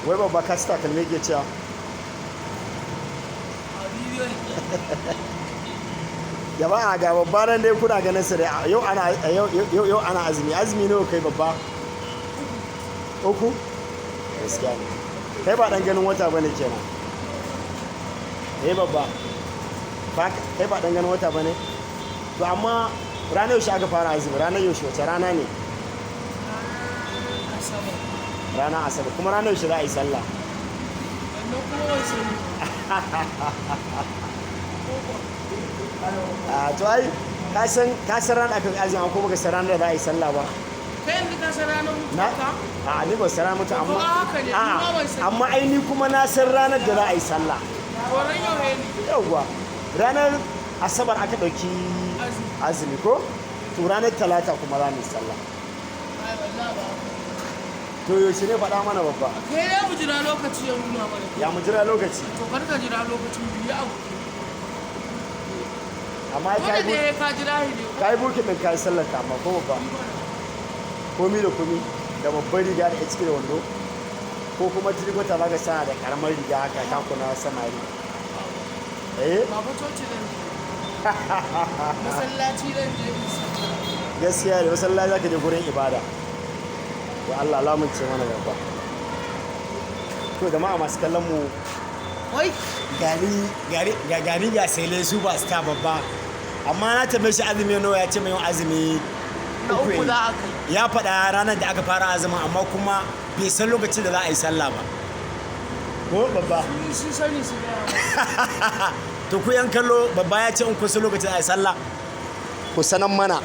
wai babba ka ci takalmi ke cewa jama'a ga babba nan dai kuna ganin sa da yau ana azumi ne kai babba uku gaskiya ne kai ba dan ganin wata bane kenan babba kai ba dan ganin wata bane to amma ranar yaushe aka fara azumi ranar yaushe wace rana ne ranar asabar kuma ranar yaushe za a yi sallah to ai ka san ranar aka azumi ko baka san ranar da za a yi sallah ba kai yanzu ka san ranar mutuwa a ni ba san ranar mutu amma ai ni kuma na san ranar da za a yi sallah koran yau ne yauwa ranar asabar aka ɗauki azumi ko to ranar talata kuma za mu yi sallah to yaushe ne faɗa mana babba kai ya mu jira lokaci ya nuna mana ya mu jira lokaci to kar ka jira lokacin biyu abu amma wanda da ka jira ne kai bukin din kai sallar ta amma ko babba komi da komi da babbar riga da ciki da wando ko kuma tirgota za ka sa da karamar riga haka takuna samari ba fa coci ne masallaci ne gaskiya da masallaci za ka je gurin ibada to Allah lamunce mana babba to jama'a masu kallon mu wai gani ga sele su ba star babba amma na tambaye shi azumi nawa ya ce mai azumi na uku za a kai ya faɗa ranar da aka fara azumin amma kuma bai san lokacin da za a yi sallah ba ko babba shi sani su da to ku yan kallo babba ya ce in kun san lokacin da za a yi sallah ku sanan mana